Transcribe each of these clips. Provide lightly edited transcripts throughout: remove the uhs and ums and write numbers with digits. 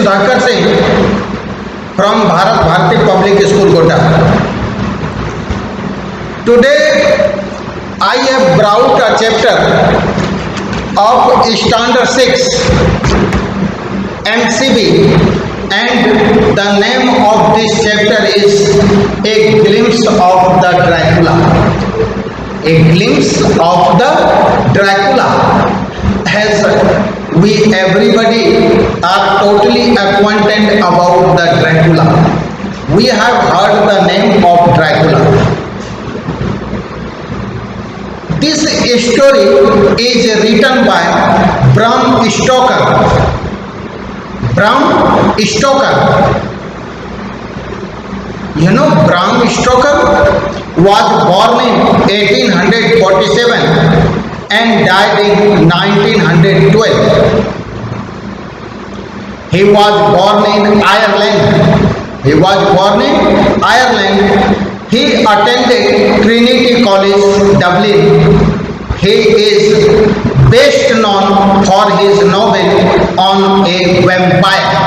Sudhakar Singh from Bharat Bharati Public School, Kota. Today I have brought a chapter of Standard 6 MCB, and the name of this chapter is A Glimpse of the Dracula. A glimpse of the Dracula. As we everybody are totally acquainted about the Dracula. We have heard the name of Dracula. This story is written by Bram Stoker. Bram Stoker. You know, Bram Stoker was born in 1847 and died in 1912. He was born in Ireland. He attended Trinity College, Dublin. He is best known for his novel on a vampire.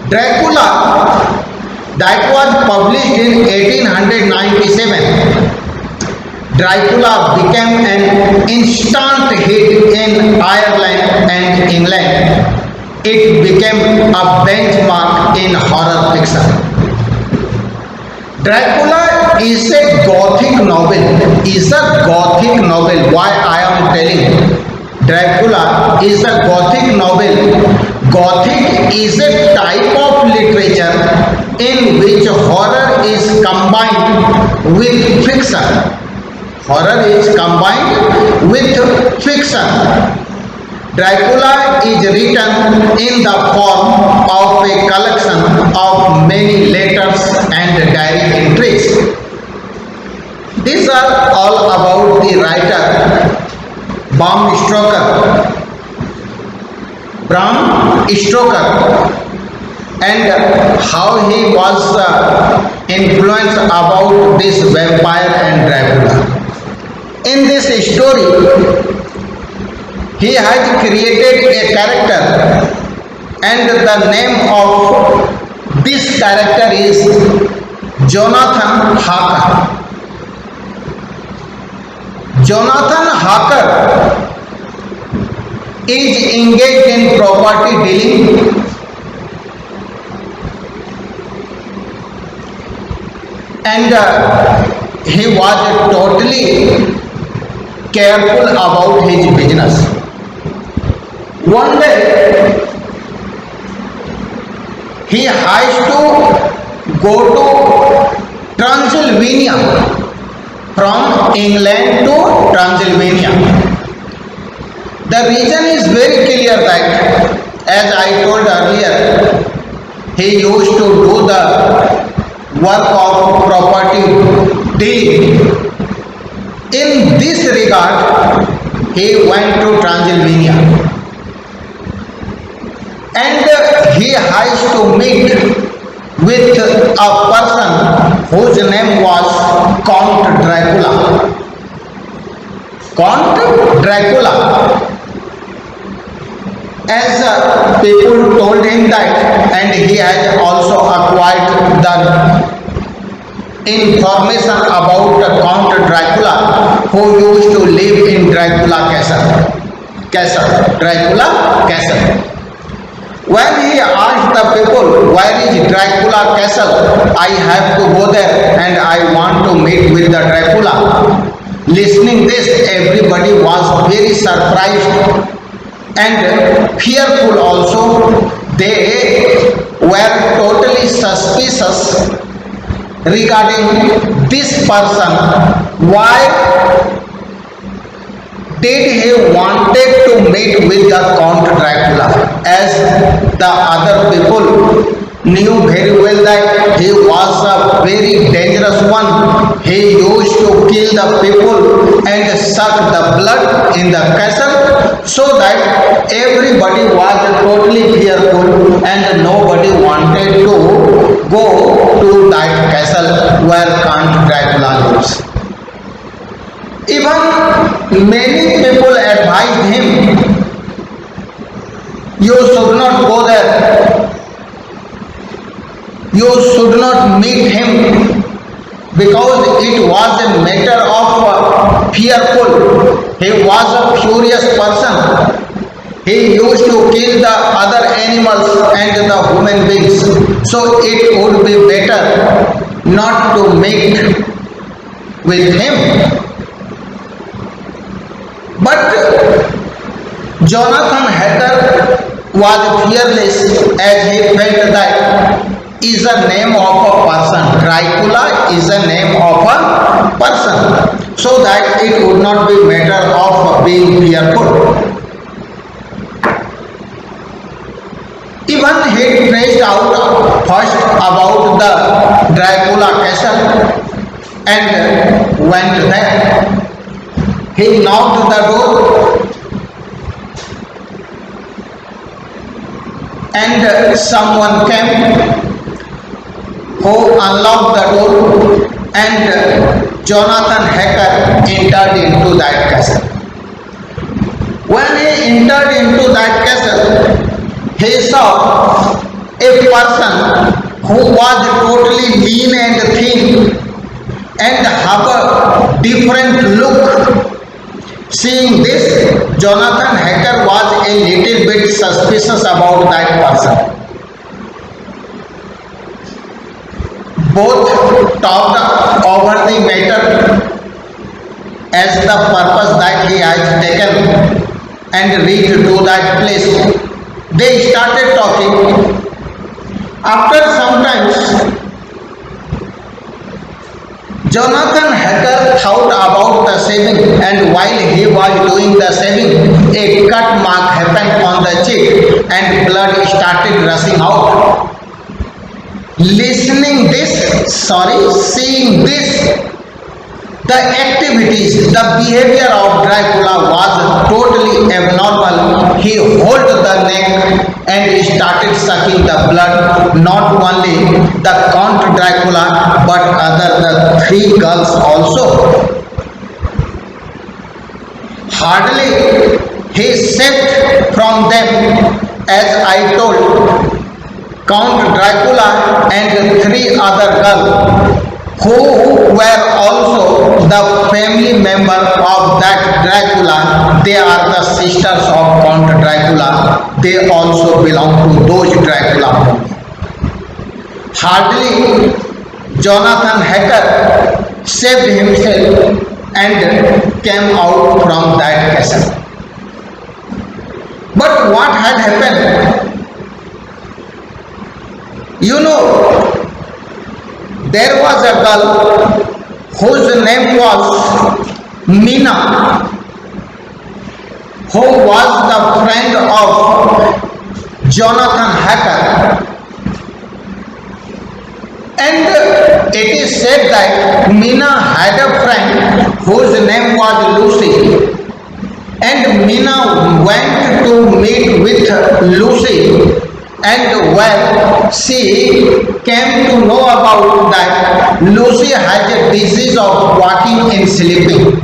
Dracula, that was published in 1897. Dracula became an instant hit in Ireland and England. It became a benchmark in horror fiction. Dracula is a gothic novel. Why I am telling? Dracula is a gothic novel. Gothic is a type of literature in which horror is combined with fiction. Dracula is written in the form of a collection of many letters and diary entries. These are all about the writer Bram Stoker, and how he was influenced about this vampire and Dracula. In this story, he has created a character, and the name of this character is Jonathan Harker. Jonathan Harker is engaged in property dealing and he was totally careful about his business. One day he has to go to Transylvania, from England to Transylvania. The reason is very clear that, as I told earlier, he used to do the work of property deal. In this regard, he went to Transylvania, and he has to meet with a person whose name was Count Dracula. As people told him that, and he has also acquired the information about Count Dracula, who used to live in Dracula Castle. When he asked the people, where is Dracula Castle? I have to go there and I want to meet with the Dracula. Listening this, everybody was very surprised and fearful also. They were totally suspicious regarding this person. Why did he wanted to meet with the Count Dracula, as the other people knew very well that he was a very dangerous one. He used to kill the people and suck the blood in the castle, so that everybody was totally fearful and nobody wanted to go to that castle where Count Dracula lives. Even many people advised him You should not go there. You should not meet him because it was a matter of fearful. He was a furious person. He used to kill the other animals and the human beings. So it would be better not to meet with him. But Jonathan Hacker was fearless as he felt that is a name of a person. Dracula is a name of a person. So that it would not be matter of being fearful. Even he traced out first about the Dracula castle and went there. He knocked the door and someone came who unlocked the door and Jonathan Hacker entered into that castle. When he entered into that castle, he saw a person who was totally lean and thin and have a different look. Seeing this, Jonathan Hacker was a little bit suspicious about that person. Both talked over the matter as the purpose that he has taken and reached to that place. They started talking. After some time, Jonathan Hacker thought about the shaving, and while he was doing the shaving, a cut mark happened on the cheek and blood started rushing out. Seeing this, the activities, the behavior of Dracula was totally abnormal. He held the neck and started sucking the blood, not only the Count Dracula but the three girls also. Hardly he saved from them, as I told, Count Dracula and three other girls who were also the family member of that Dracula. They are the sisters of Count Dracula. They also belong to those Dracula. Hardly Jonathan Hacker saved himself and came out from that castle. But what had happened? You know, there was a girl whose name was Mina, who was the friend of Jonathan Hacker. And it is said that Mina had a friend whose name was Lucy. And Mina went to meet with Lucy. And when she came to know about that Lucy had a disease of walking and sleeping,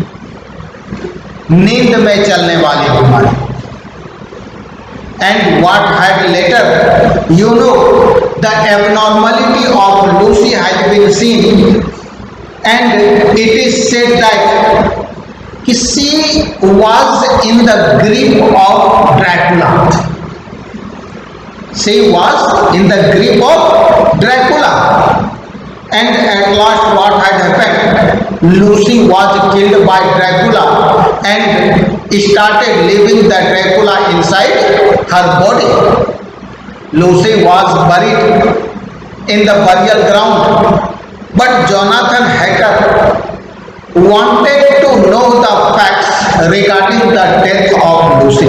नींद में चलने वाली बीमारी. And what had later, you know, the abnormality of Lucy had been seen, and it is said that she was in the grip of Dracula. She was in the grip of Dracula. And at last what had happened? Lucy was killed by Dracula and started living the Dracula inside her body. Lucy was buried in the burial ground. But Jonathan Hacker wanted to know the facts regarding the death of Lucy.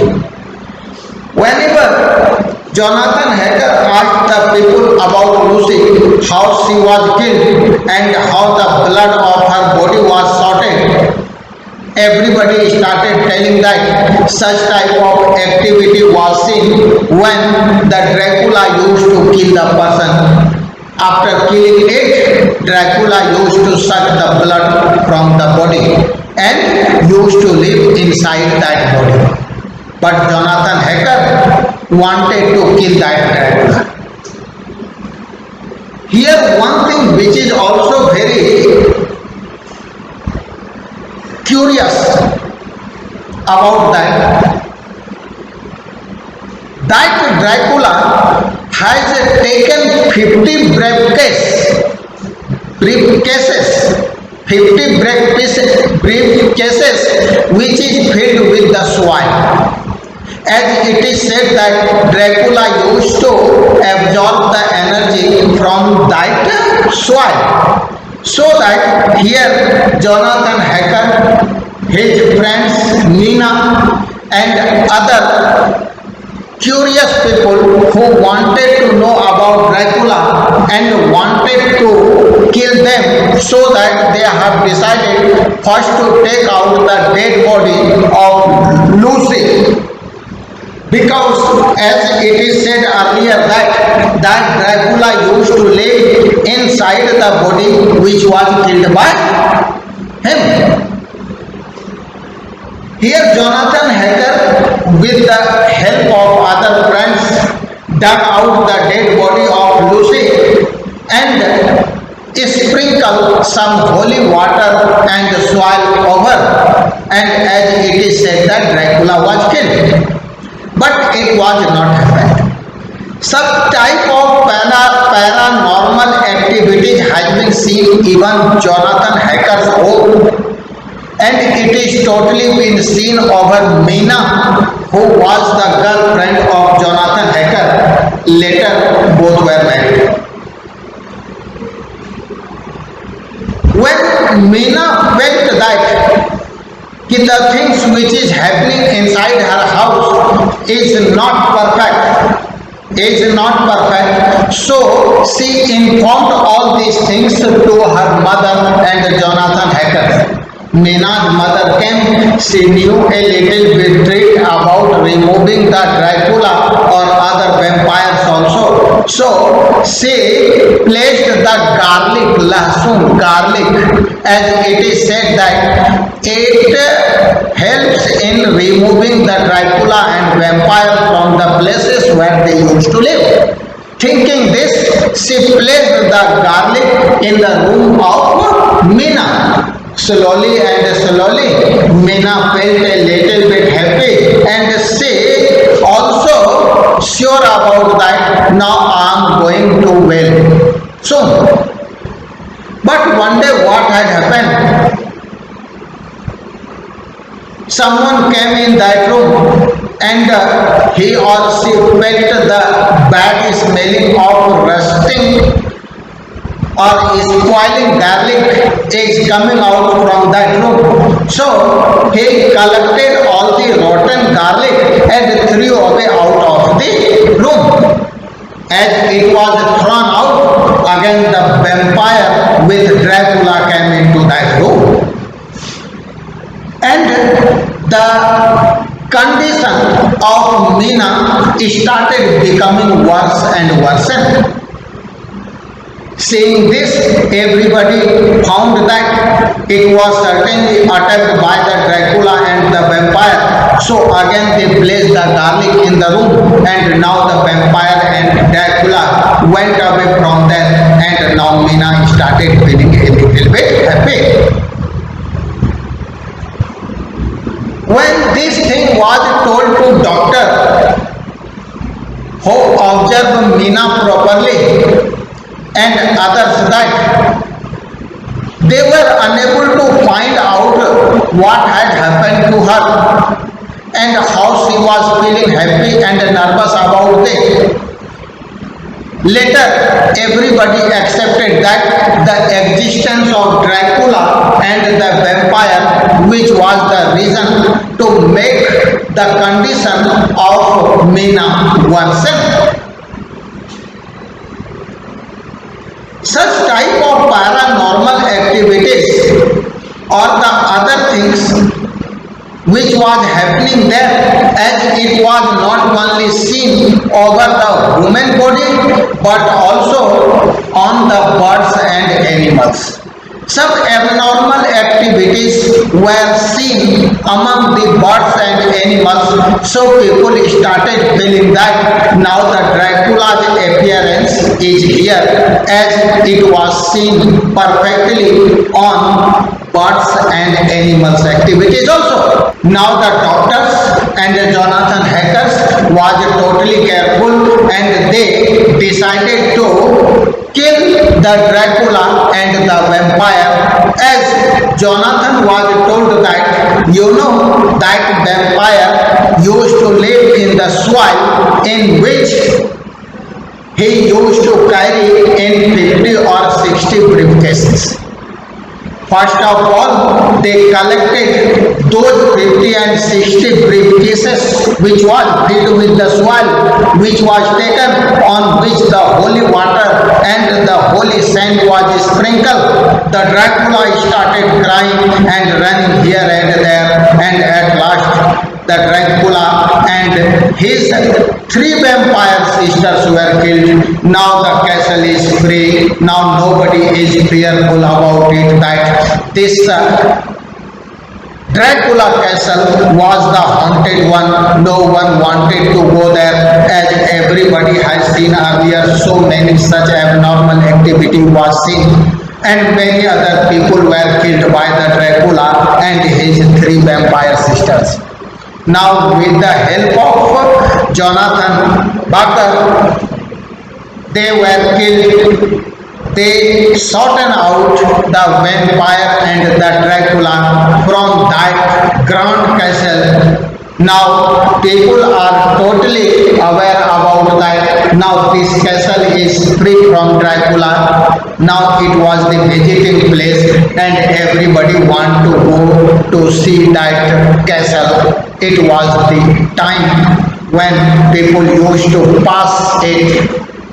Whenever Jonathan Hacker asked the people about Lucy, how she was killed and how the blood of her body was sorted, everybody started telling that such type of activity was seen when the Dracula used to kill the person. After killing it, Dracula used to suck the blood from the body and used to live inside that body. But Jonathan Hacker wanted to kill that Dracula. Here one thing which is also very curious about that Dracula has taken 50 briefcases, 50 briefcases which is filled with the soil. As it is said that Dracula used to absorb the energy from that soil. So that here Jonathan Hacker, his friends Nina and other curious people who wanted to know about Dracula and wanted to kill them, so that they have decided first to take out the dead body of Lucy. Because as it is said earlier that Dracula used to live inside the body which was killed by him. Here Jonathan Hacker, with the help of other friends, dug out the dead body of Lucy and sprinkled some holy water and soil over, and as it is said that Dracula was killed. But it was not happened. Such type of paranormal activities has been seen even Jonathan Hacker's home, and it is totally been seen over Meena, who was the girlfriend of Jonathan Hacker. Later both were married. When Meena felt that the things which is happening inside her house is not perfect, so she informed all these things to her mother and Jonathan Hacker. Nina's mother came. She knew a little bit about removing the Dracula or other vampires also. So she placed the garlic, as it is said that it helps in removing the Dracula and vampire from the places where they used to live. Thinking this, she placed the garlic in the room of Meena. Slowly, Meena felt a little bit happy, and she also sure about that now I am going to well soon. But one day what had happened? Someone came in that room and he or she felt the bad smelling of rusting or spoiling garlic is coming out from that room. So he collected all the rotten garlic and threw away out of the room. As it was thrown out, again the vampire with Dracula came into that room. And the condition of Meena started becoming worse and worse. Seeing this, everybody found that it was certainly attacked by the Dracula and the vampire. So again they placed the garlic in the room, and now the vampire and Dracula went away from there, and now Meena started feeling a little bit happy. When this thing was told to doctor, who observed Meena properly, and others that they were unable to find out what had happened to her and how she was feeling happy and nervous about it. Later, everybody accepted that the existence of Dracula and the vampire, which was the reason to make the condition of Meena worsen. Such type of paranormal activities or the other things which was happening there, as it was not only seen over the human body but also on the birds and animals. Some abnormal activities were seen among the birds and animals, so people started feeling that now the Dracula's appearance is here, as it was seen perfectly on birds and animals activities also. Now the doctors and Jonathan Hackers was totally careful, and they decided to kill the Dracula and the vampire, as Jonathan was told that that vampire used to live in the soil in which he used to carry in 50 or 60 briefcases. First of all, they collected those 50 and 60 briefcases which was filled with the soil, which was taken, on which the holy water and the holy sand was sprinkled. The Dracula started crying and running here and there, and at last the Dracula and his 3 vampire sisters were killed. Now the castle is free. Now nobody is fearful about it that this Dracula castle was the haunted one. No one wanted to go there, as everybody has seen earlier. So many such abnormal activity was seen, and many other people were killed by the Dracula and his 3 vampire sisters. Now, with the help of Jonathan Barker, they were killed. They sorted out the vampire and the Dracula from that grand castle. Now people are totally aware about that. Now this castle is free from Dracula. Now it was the visiting place, and everybody want to go to see that castle. It was the time when people used to pass it,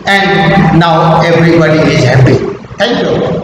and now everybody is happy. Thank you.